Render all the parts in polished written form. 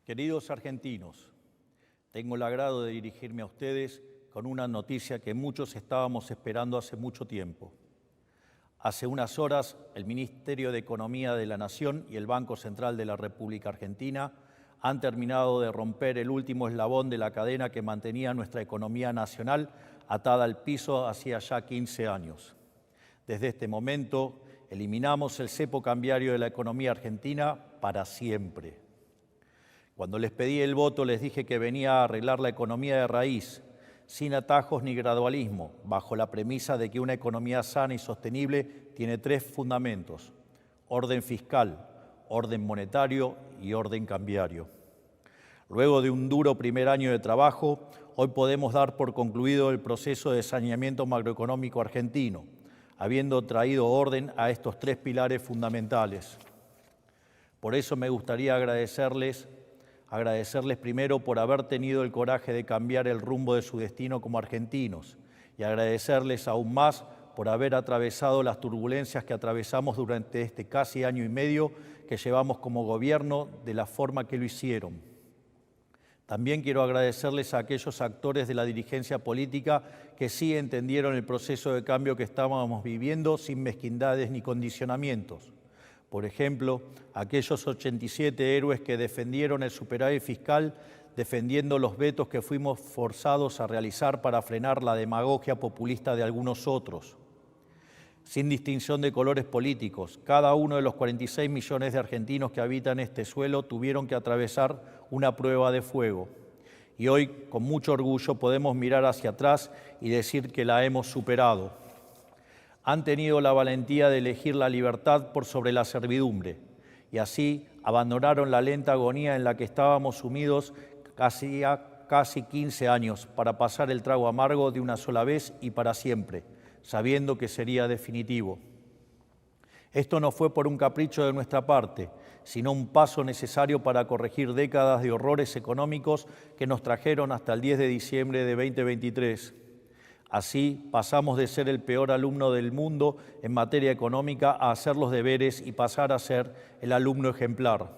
Queridos argentinos, tengo el agrado de dirigirme a ustedes con una noticia que muchos estábamos esperando hace mucho tiempo. Hace unas horas, el Ministerio de Economía de la Nación y el Banco Central de la República Argentina han terminado de romper el último eslabón de la cadena que mantenía nuestra economía nacional atada al piso hacía ya 15 años. Desde este momento, eliminamos el cepo cambiario de la economía argentina para siempre. Cuando les pedí el voto, les dije que venía a arreglar la economía de raíz, sin atajos ni gradualismo, bajo la premisa de que una economía sana y sostenible tiene tres fundamentos: orden fiscal, orden monetario y orden cambiario. Luego de un duro primer año de trabajo, hoy podemos dar por concluido el proceso de saneamiento macroeconómico argentino, habiendo traído orden a estos tres pilares fundamentales. Por eso me gustaría agradecerles primero por haber tenido el coraje de cambiar el rumbo de su destino como argentinos y agradecerles aún más por haber atravesado las turbulencias que atravesamos durante este casi año y medio que llevamos como gobierno de la forma que lo hicieron. También quiero agradecerles a aquellos actores de la dirigencia política que sí entendieron el proceso de cambio que estábamos viviendo sin mezquindades ni condicionamientos. Por ejemplo, aquellos 87 héroes que defendieron el superávit fiscal, defendiendo los vetos que fuimos forzados a realizar para frenar la demagogia populista de algunos otros. Sin distinción de colores políticos, cada uno de los 46 millones de argentinos que habitan este suelo tuvieron que atravesar una prueba de fuego. Y hoy, con mucho orgullo, podemos mirar hacia atrás y decir que la hemos superado. Han tenido la valentía de elegir la libertad por sobre la servidumbre y así abandonaron la lenta agonía en la que estábamos sumidos casi 15 años para pasar el trago amargo de una sola vez y para siempre, sabiendo que sería definitivo. Esto no fue por un capricho de nuestra parte, sino un paso necesario para corregir décadas de horrores económicos que nos trajeron hasta el 10 de diciembre de 2023. Así pasamos de ser el peor alumno del mundo en materia económica a hacer los deberes y pasar a ser el alumno ejemplar.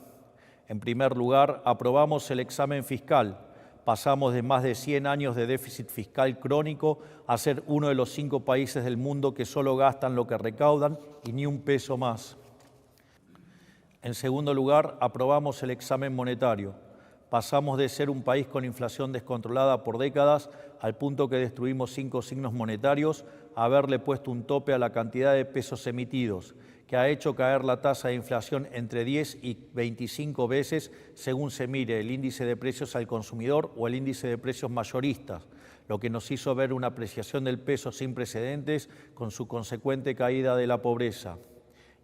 En primer lugar, aprobamos el examen fiscal. Pasamos de más de 100 años de déficit fiscal crónico a ser uno de los 5 países del mundo que solo gastan lo que recaudan y ni un peso más. En segundo lugar, aprobamos el examen monetario. Pasamos de ser un país con inflación descontrolada por décadas al punto que destruimos 5 signos monetarios a haberle puesto un tope a la cantidad de pesos emitidos, que ha hecho caer la tasa de inflación entre 10 y 25 veces según se mire el índice de precios al consumidor o el índice de precios mayoristas, lo que nos hizo ver una apreciación del peso sin precedentes con su consecuente caída de la pobreza.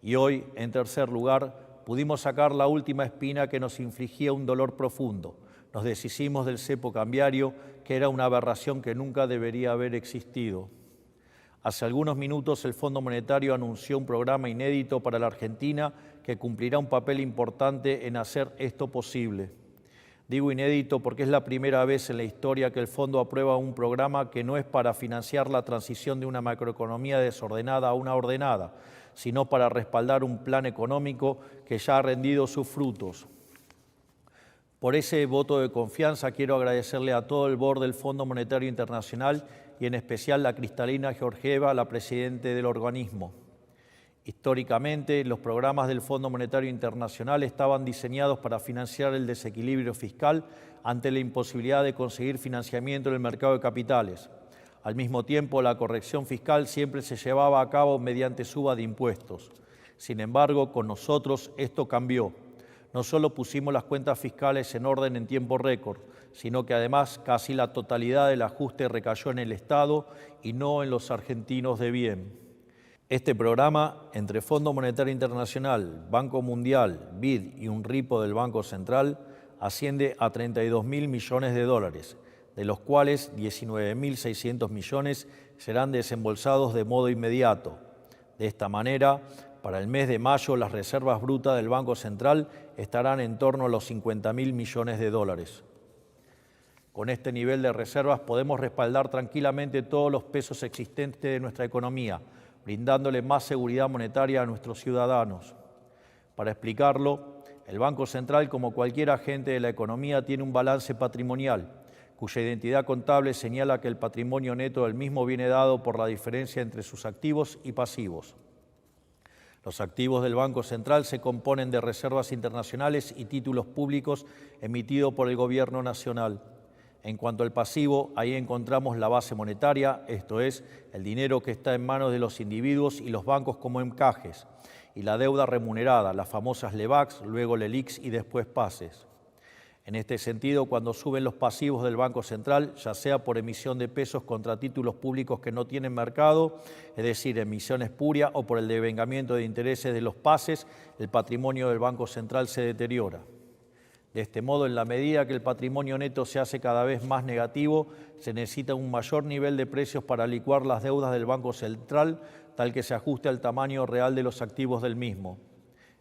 Y hoy, en tercer lugar, pudimos sacar la última espina que nos infligía un dolor profundo. Nos deshicimos del cepo cambiario, que era una aberración que nunca debería haber existido. Hace algunos minutos el Fondo Monetario anunció un programa inédito para la Argentina que cumplirá un papel importante en hacer esto posible. Digo inédito porque es la primera vez en la historia que el Fondo aprueba un programa que no es para financiar la transición de una macroeconomía desordenada a una ordenada, sino para respaldar un plan económico que ya ha rendido sus frutos. Por ese voto de confianza quiero agradecerle a todo el board del Fondo Monetario Internacional y en especial a Cristalina Georgieva, la presidenta del organismo. Históricamente, los programas del Fondo Monetario Internacional estaban diseñados para financiar el desequilibrio fiscal ante la imposibilidad de conseguir financiamiento en el mercado de capitales. Al mismo tiempo, la corrección fiscal siempre se llevaba a cabo mediante suba de impuestos. Sin embargo, con nosotros esto cambió. No solo pusimos las cuentas fiscales en orden en tiempo récord, sino que además casi la totalidad del ajuste recayó en el Estado y no en los argentinos de bien. Este programa, entre Fondo Monetario Internacional, Banco Mundial, BID y un ripo del Banco Central, asciende a 32.000 millones de dólares, de los cuales 19.600 millones serán desembolsados de modo inmediato. De esta manera, para el mes de mayo, las reservas brutas del Banco Central estarán en torno a los 50.000 millones de dólares. Con este nivel de reservas podemos respaldar tranquilamente todos los pesos existentes de nuestra economía, brindándole más seguridad monetaria a nuestros ciudadanos. Para explicarlo, el Banco Central, como cualquier agente de la economía, tiene un balance patrimonial, cuya identidad contable señala que el patrimonio neto del mismo viene dado por la diferencia entre sus activos y pasivos. Los activos del Banco Central se componen de reservas internacionales y títulos públicos emitidos por el Gobierno Nacional. En cuanto al pasivo, ahí encontramos la base monetaria, esto es, el dinero que está en manos de los individuos y los bancos como encajes, y la deuda remunerada, las famosas LEBACs, luego LELIQs y después PASES. En este sentido, cuando suben los pasivos del Banco Central, ya sea por emisión de pesos contra títulos públicos que no tienen mercado, es decir, emisión espuria, o por el devengamiento de intereses de los PASES, el patrimonio del Banco Central se deteriora. De este modo, en la medida que el patrimonio neto se hace cada vez más negativo, se necesita un mayor nivel de precios para licuar las deudas del Banco Central, tal que se ajuste al tamaño real de los activos del mismo.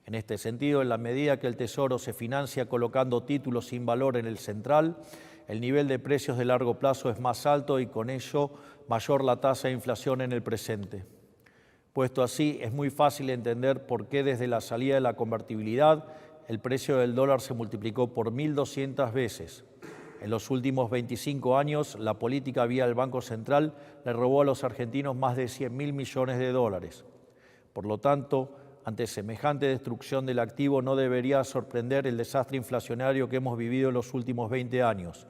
En este sentido, en la medida que el Tesoro se financia colocando títulos sin valor en el central, el nivel de precios de largo plazo es más alto y con ello mayor la tasa de inflación en el presente. Puesto así, es muy fácil entender por qué desde la salida de la convertibilidad el precio del dólar se multiplicó por 1.200 veces. En los últimos 25 años, la política vía el Banco Central le robó a los argentinos más de 100.000 millones de dólares. Por lo tanto, ante semejante destrucción del activo no debería sorprender el desastre inflacionario que hemos vivido en los últimos 20 años.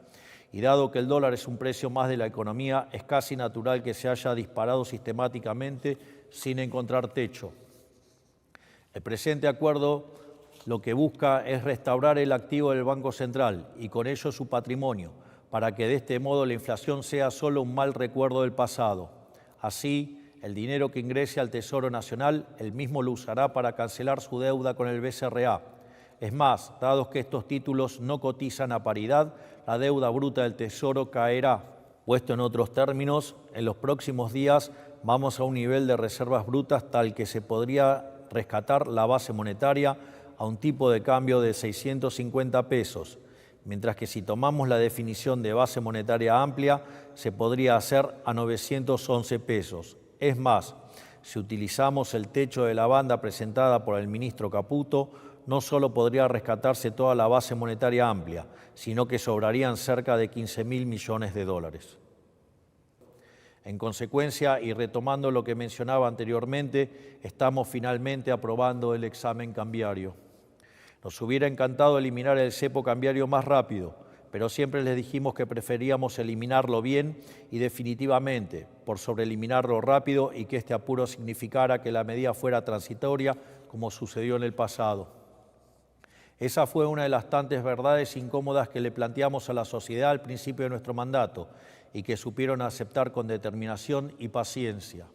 Y dado que el dólar es un precio más de la economía, es casi natural que se haya disparado sistemáticamente sin encontrar techo. El presente acuerdo lo que busca es restaurar el activo del Banco Central y con ello su patrimonio, para que de este modo la inflación sea solo un mal recuerdo del pasado. Así, el dinero que ingrese al Tesoro Nacional, él mismo lo usará para cancelar su deuda con el BCRA. Es más, dado que estos títulos no cotizan a paridad, la deuda bruta del Tesoro caerá. Puesto en otros términos, en los próximos días vamos a un nivel de reservas brutas tal que se podría rescatar la base monetaria a un tipo de cambio de 650 pesos, mientras que si tomamos la definición de base monetaria amplia, se podría hacer a 911 pesos. Es más, si utilizamos el techo de la banda presentada por el ministro Caputo, no solo podría rescatarse toda la base monetaria amplia, sino que sobrarían cerca de 15.000 millones de dólares. En consecuencia, y retomando lo que mencionaba anteriormente, estamos finalmente aprobando el examen cambiario. Nos hubiera encantado eliminar el cepo cambiario más rápido, pero siempre les dijimos que preferíamos eliminarlo bien y definitivamente, por sobre eliminarlo rápido y que este apuro significara que la medida fuera transitoria, como sucedió en el pasado. Esa fue una de las tantas verdades incómodas que le planteamos a la sociedad al principio de nuestro mandato y que supieron aceptar con determinación y paciencia.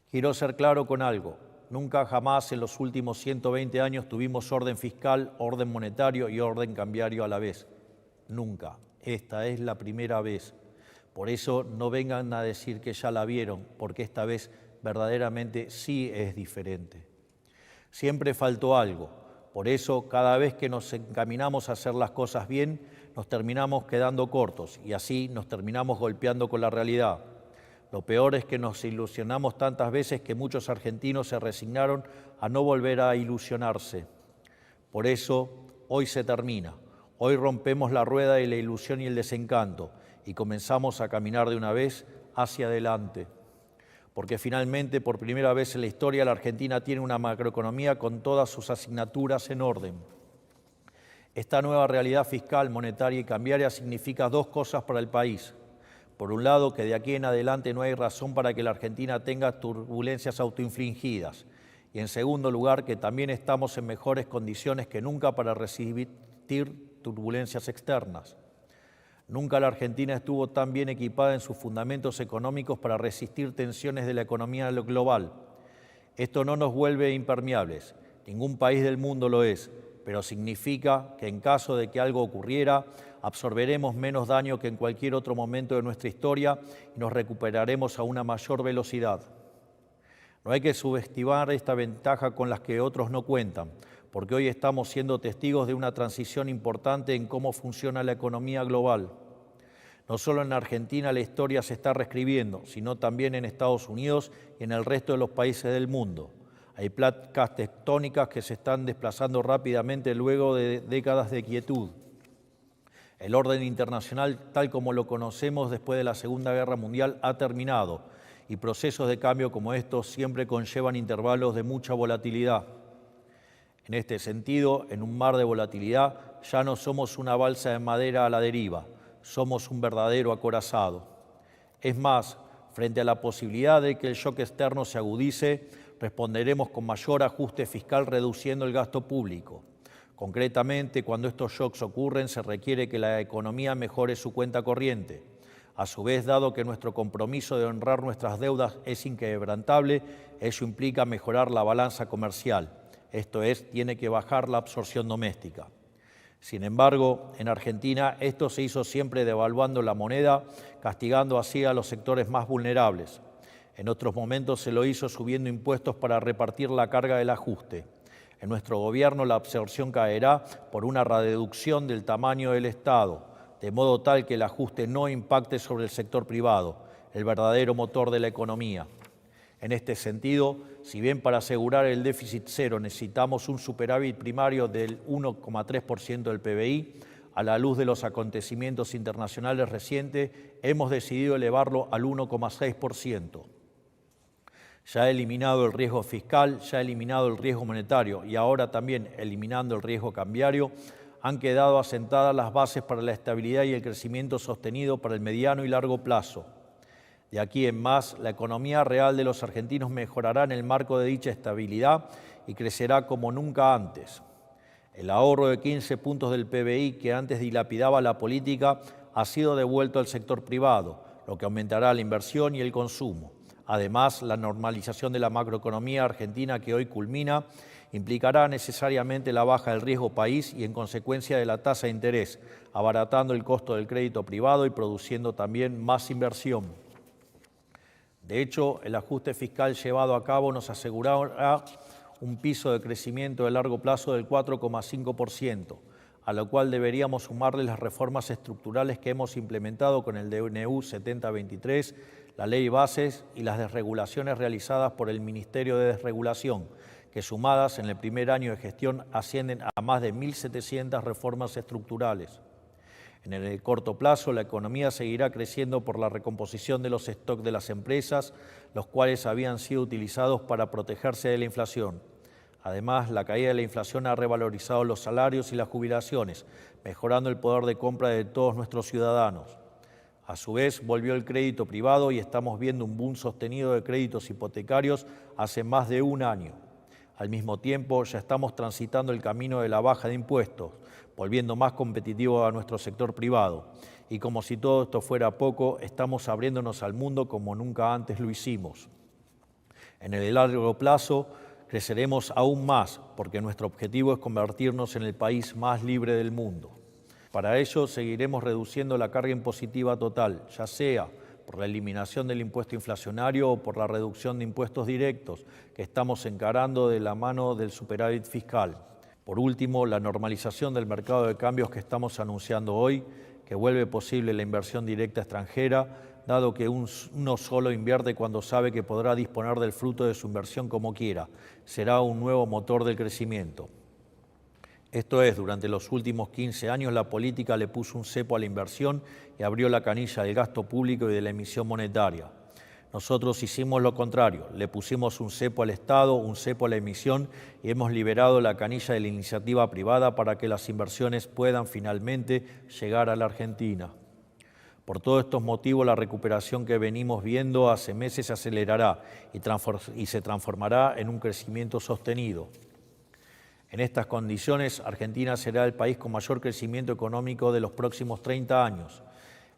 Quiero ser claro con algo. Nunca jamás en los últimos 120 años tuvimos orden fiscal, orden monetario y orden cambiario a la vez. Nunca. Esta es la primera vez. Por eso no vengan a decir que ya la vieron, porque esta vez verdaderamente sí es diferente. Siempre faltó algo. Por eso, cada vez que nos encaminamos a hacer las cosas bien, nos terminamos quedando cortos y así nos terminamos golpeando con la realidad. Lo peor es que nos ilusionamos tantas veces que muchos argentinos se resignaron a no volver a ilusionarse. Por eso, hoy se termina. Hoy rompemos la rueda de la ilusión y el desencanto y comenzamos a caminar de una vez hacia adelante. Porque finalmente, por primera vez en la historia, la Argentina tiene una macroeconomía con todas sus asignaturas en orden. Esta nueva realidad fiscal, monetaria y cambiaria significa dos cosas para el país. Por un lado, que de aquí en adelante no hay razón para que la Argentina tenga turbulencias autoinfligidas. Y en segundo lugar, que también estamos en mejores condiciones que nunca para resistir turbulencias externas. Nunca la Argentina estuvo tan bien equipada en sus fundamentos económicos para resistir tensiones de la economía global. Esto no nos vuelve impermeables, ningún país del mundo lo es, pero significa que en caso de que algo ocurriera, absorberemos menos daño que en cualquier otro momento de nuestra historia y nos recuperaremos a una mayor velocidad. No hay que subestimar esta ventaja con las que otros no cuentan, porque hoy estamos siendo testigos de una transición importante en cómo funciona la economía global. No solo en Argentina la historia se está reescribiendo, sino también en Estados Unidos y en el resto de los países del mundo. Hay placas tectónicas que se están desplazando rápidamente luego de décadas de quietud. El orden internacional, tal como lo conocemos después de la Segunda Guerra Mundial, ha terminado y procesos de cambio como estos siempre conllevan intervalos de mucha volatilidad. En este sentido, en un mar de volatilidad, ya no somos una balsa de madera a la deriva, somos un verdadero acorazado. Es más, frente a la posibilidad de que el shock externo se agudice, responderemos con mayor ajuste fiscal reduciendo el gasto público. Concretamente, cuando estos shocks ocurren, se requiere que la economía mejore su cuenta corriente. A su vez, dado que nuestro compromiso de honrar nuestras deudas es inquebrantable, ello implica mejorar la balanza comercial. Esto es, tiene que bajar la absorción doméstica. Sin embargo, en Argentina esto se hizo siempre devaluando la moneda, castigando así a los sectores más vulnerables. En otros momentos se lo hizo subiendo impuestos para repartir la carga del ajuste. En nuestro gobierno la absorción caerá por una reducción del tamaño del Estado, de modo tal que el ajuste no impacte sobre el sector privado, el verdadero motor de la economía. En este sentido, si bien para asegurar el déficit cero necesitamos un superávit primario del 1,3% del PBI, a la luz de los acontecimientos internacionales recientes, hemos decidido elevarlo al 1,6%. Ya eliminado el riesgo fiscal, ya eliminado el riesgo monetario y ahora también eliminando el riesgo cambiario, han quedado asentadas las bases para la estabilidad y el crecimiento sostenido para el mediano y largo plazo. De aquí en más, la economía real de los argentinos mejorará en el marco de dicha estabilidad y crecerá como nunca antes. El ahorro de 15 puntos del PBI que antes dilapidaba la política ha sido devuelto al sector privado, lo que aumentará la inversión y el consumo. Además, la normalización de la macroeconomía argentina que hoy culmina implicará necesariamente la baja del riesgo país y en consecuencia de la tasa de interés, abaratando el costo del crédito privado y produciendo también más inversión. De hecho, el ajuste fiscal llevado a cabo nos asegurará un piso de crecimiento de largo plazo del 4,5%, a lo cual deberíamos sumarle las reformas estructurales que hemos implementado con el DNU 7023, la Ley Bases y las desregulaciones realizadas por el Ministerio de Desregulación, que sumadas en el primer año de gestión ascienden a más de 1.700 reformas estructurales. En el corto plazo, la economía seguirá creciendo por la recomposición de los stocks de las empresas, los cuales habían sido utilizados para protegerse de la inflación. Además, la caída de la inflación ha revalorizado los salarios y las jubilaciones, mejorando el poder de compra de todos nuestros ciudadanos. A su vez, volvió el crédito privado y estamos viendo un boom sostenido de créditos hipotecarios hace más de un año. Al mismo tiempo, ya estamos transitando el camino de la baja de impuestos, volviendo más competitivo a nuestro sector privado. Y como si todo esto fuera poco, estamos abriéndonos al mundo como nunca antes lo hicimos. En el largo plazo, creceremos aún más, porque nuestro objetivo es convertirnos en el país más libre del mundo. Para ello, seguiremos reduciendo la carga impositiva total, ya sea por la eliminación del impuesto inflacionario o por la reducción de impuestos directos, que estamos encarando de la mano del superávit fiscal. Por último, la normalización del mercado de cambios que estamos anunciando hoy, que vuelve posible la inversión directa extranjera, dado que uno solo invierte cuando sabe que podrá disponer del fruto de su inversión como quiera. Será un nuevo motor del crecimiento. Esto es, durante los últimos 15 años la política le puso un cepo a la inversión y abrió la canilla del gasto público y de la emisión monetaria. Nosotros hicimos lo contrario, le pusimos un cepo al Estado, un cepo a la emisión y hemos liberado la canilla de la iniciativa privada para que las inversiones puedan finalmente llegar a la Argentina. Por todos estos motivos, la recuperación que venimos viendo hace meses se acelerará y se transformará en un crecimiento sostenido. En estas condiciones, Argentina será el país con mayor crecimiento económico de los próximos 30 años.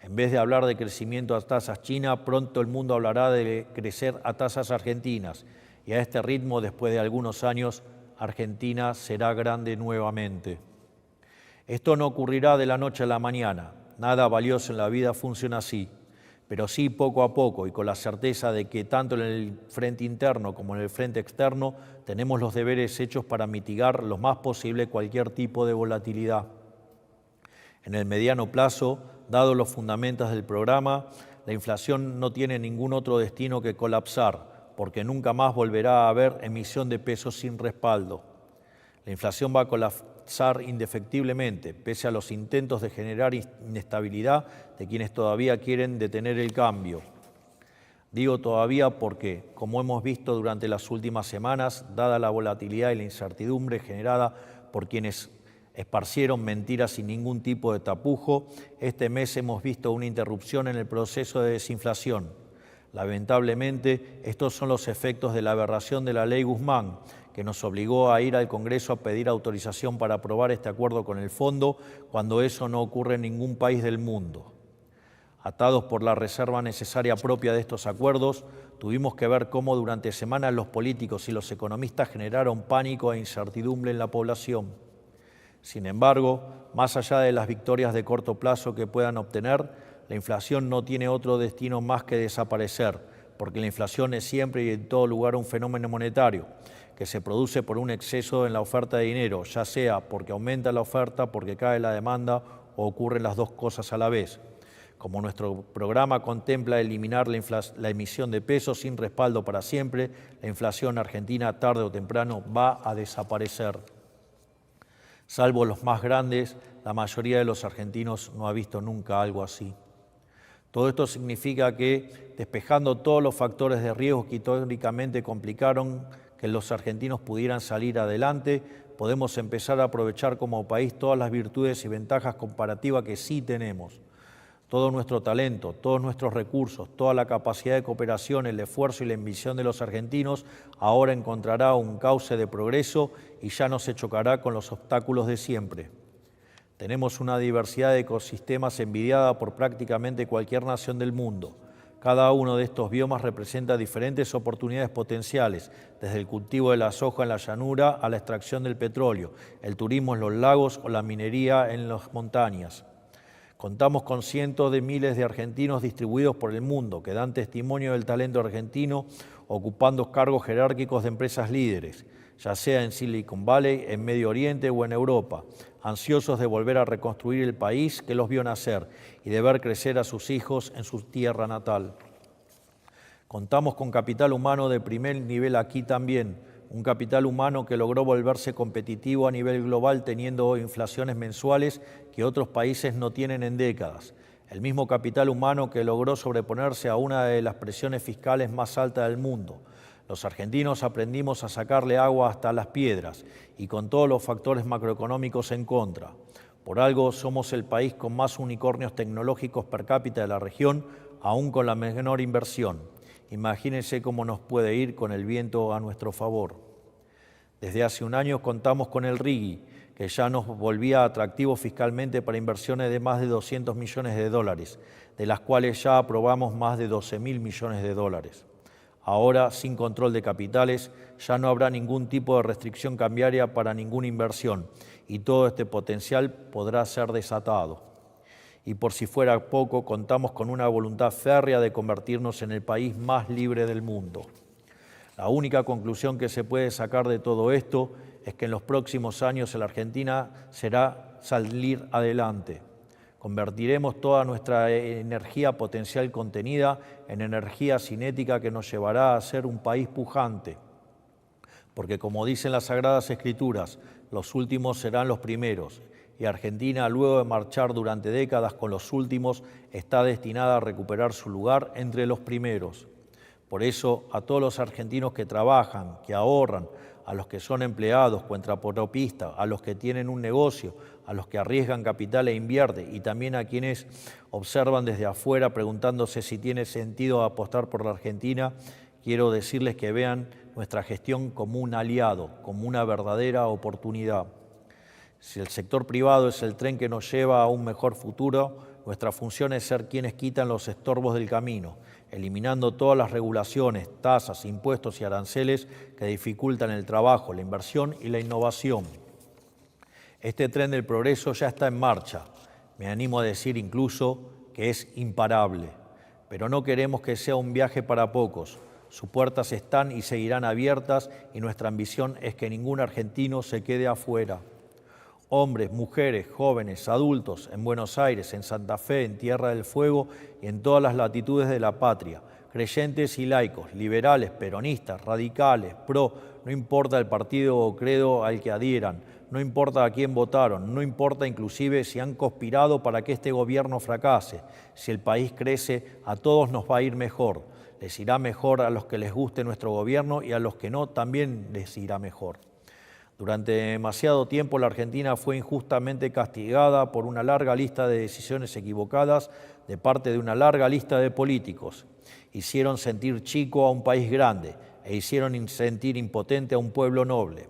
En vez de hablar de crecimiento a tasas chinas, pronto el mundo hablará de crecer a tasas argentinas. Y a este ritmo, después de algunos años, Argentina será grande nuevamente. Esto no ocurrirá de la noche a la mañana. Nada valioso en la vida funciona así. Pero sí poco a poco y con la certeza de que tanto en el frente interno como en el frente externo tenemos los deberes hechos para mitigar lo más posible cualquier tipo de volatilidad. En el mediano plazo, dados los fundamentos del programa, la inflación no tiene ningún otro destino que colapsar, porque nunca más volverá a haber emisión de pesos sin respaldo. La inflación va a colapsar indefectiblemente, pese a los intentos de generar inestabilidad de quienes todavía quieren detener el cambio. Digo todavía porque, como hemos visto durante las últimas semanas, dada la volatilidad y la incertidumbre generada por quienes esparcieron mentiras sin ningún tipo de tapujo, este mes hemos visto una interrupción en el proceso de desinflación. Lamentablemente, estos son los efectos de la aberración de la Ley Guzmán, que nos obligó a ir al Congreso a pedir autorización para aprobar este acuerdo con el Fondo, cuando eso no ocurre en ningún país del mundo. Atados por la reserva necesaria propia de estos acuerdos, tuvimos que ver cómo durante semanas los políticos y los economistas generaron pánico e incertidumbre en la población. Sin embargo, más allá de las victorias de corto plazo que puedan obtener, la inflación no tiene otro destino más que desaparecer, porque la inflación es siempre y en todo lugar un fenómeno monetario, que se produce por un exceso en la oferta de dinero, ya sea porque aumenta la oferta, porque cae la demanda o ocurren las dos cosas a la vez. Como nuestro programa contempla eliminar la emisión de pesos sin respaldo para siempre, la inflación argentina tarde o temprano va a desaparecer. Salvo los más grandes, la mayoría de los argentinos no ha visto nunca algo así. Todo esto significa que, despejando todos los factores de riesgo que históricamente complicaron que los argentinos pudieran salir adelante, podemos empezar a aprovechar como país todas las virtudes y ventajas comparativas que sí tenemos. Todo nuestro talento, todos nuestros recursos, toda la capacidad de cooperación, el esfuerzo y la ambición de los argentinos ahora encontrará un cauce de progreso y ya no se chocará con los obstáculos de siempre. Tenemos una diversidad de ecosistemas envidiada por prácticamente cualquier nación del mundo. Cada uno de estos biomas representa diferentes oportunidades potenciales, desde el cultivo de la soja en la llanura a la extracción del petróleo, el turismo en los lagos o la minería en las montañas. Contamos con cientos de miles de argentinos distribuidos por el mundo que dan testimonio del talento argentino ocupando cargos jerárquicos de empresas líderes, ya sea en Silicon Valley, en Medio Oriente o en Europa, ansiosos de volver a reconstruir el país que los vio nacer y de ver crecer a sus hijos en su tierra natal. Contamos con capital humano de primer nivel aquí también, un capital humano que logró volverse competitivo a nivel global teniendo inflaciones mensuales que otros países no tienen en décadas. El mismo capital humano que logró sobreponerse a una de las presiones fiscales más altas del mundo. Los argentinos aprendimos a sacarle agua hasta las piedras y con todos los factores macroeconómicos en contra. Por algo somos el país con más unicornios tecnológicos per cápita de la región, aún con la menor inversión. Imagínense cómo nos puede ir con el viento a nuestro favor. Desde hace un año contamos con el RIGI, que ya nos volvía atractivo fiscalmente para inversiones de más de 200 millones de dólares, de las cuales ya aprobamos más de 12.000 millones de dólares. Ahora, sin control de capitales, ya no habrá ningún tipo de restricción cambiaria para ninguna inversión y todo este potencial podrá ser desatado. Y por si fuera poco, contamos con una voluntad férrea de convertirnos en el país más libre del mundo. La única conclusión que se puede sacar de todo esto es que en los próximos años la Argentina será salir adelante. Convertiremos toda nuestra energía potencial contenida en energía cinética que nos llevará a ser un país pujante. Porque como dicen las Sagradas Escrituras, los últimos serán los primeros. Y Argentina, luego de marchar durante décadas con los últimos, está destinada a recuperar su lugar entre los primeros. Por eso, a todos los argentinos que trabajan, que ahorran, a los que son empleados, cuentapropistas, a los que tienen un negocio, a los que arriesgan capital e invierten, y también a quienes observan desde afuera preguntándose si tiene sentido apostar por la Argentina, quiero decirles que vean nuestra gestión como un aliado, como una verdadera oportunidad. Si el sector privado es el tren que nos lleva a un mejor futuro, nuestra función es ser quienes quitan los estorbos del camino, eliminando todas las regulaciones, tasas, impuestos y aranceles que dificultan el trabajo, la inversión y la innovación. Este tren del progreso ya está en marcha. Me animo a decir incluso que es imparable. Pero no queremos que sea un viaje para pocos. Sus puertas están y seguirán abiertas y nuestra ambición es que ningún argentino se quede afuera. Hombres, mujeres, jóvenes, adultos, en Buenos Aires, en Santa Fe, en Tierra del Fuego y en todas las latitudes de la patria, creyentes y laicos, liberales, peronistas, radicales, pro, no importa el partido o credo al que adhieran, no importa a quién votaron, no importa inclusive si han conspirado para que este gobierno fracase. Si el país crece, a todos nos va a ir mejor. Les irá mejor a los que les guste nuestro gobierno y a los que no, también les irá mejor. Durante demasiado tiempo la Argentina fue injustamente castigada por una larga lista de decisiones equivocadas de parte de una larga lista de políticos. Hicieron sentir chico a un país grande e hicieron sentir impotente a un pueblo noble.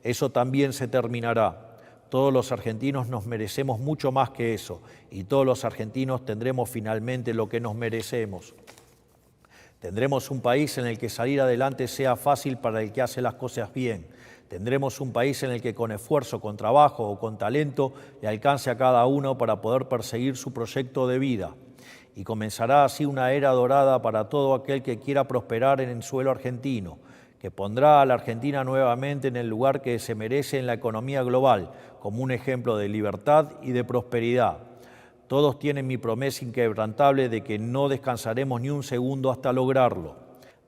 Eso también se terminará. Todos los argentinos nos merecemos mucho más que eso y todos los argentinos tendremos finalmente lo que nos merecemos. Tendremos un país en el que salir adelante sea fácil para el que hace las cosas bien. Tendremos un país en el que con esfuerzo, con trabajo o con talento le alcance a cada uno para poder perseguir su proyecto de vida. Y comenzará así una era dorada para todo aquel que quiera prosperar en el suelo argentino, que pondrá a la Argentina nuevamente en el lugar que se merece en la economía global, como un ejemplo de libertad y de prosperidad. Todos tienen mi promesa inquebrantable de que no descansaremos ni un segundo hasta lograrlo.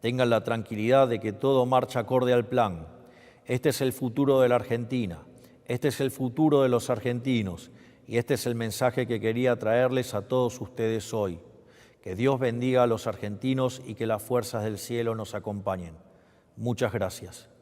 Tengan la tranquilidad de que todo marcha acorde al plan. Este es el futuro de la Argentina, este es el futuro de los argentinos y este es el mensaje que quería traerles a todos ustedes hoy. Que Dios bendiga a los argentinos y que las fuerzas del cielo nos acompañen. Muchas gracias.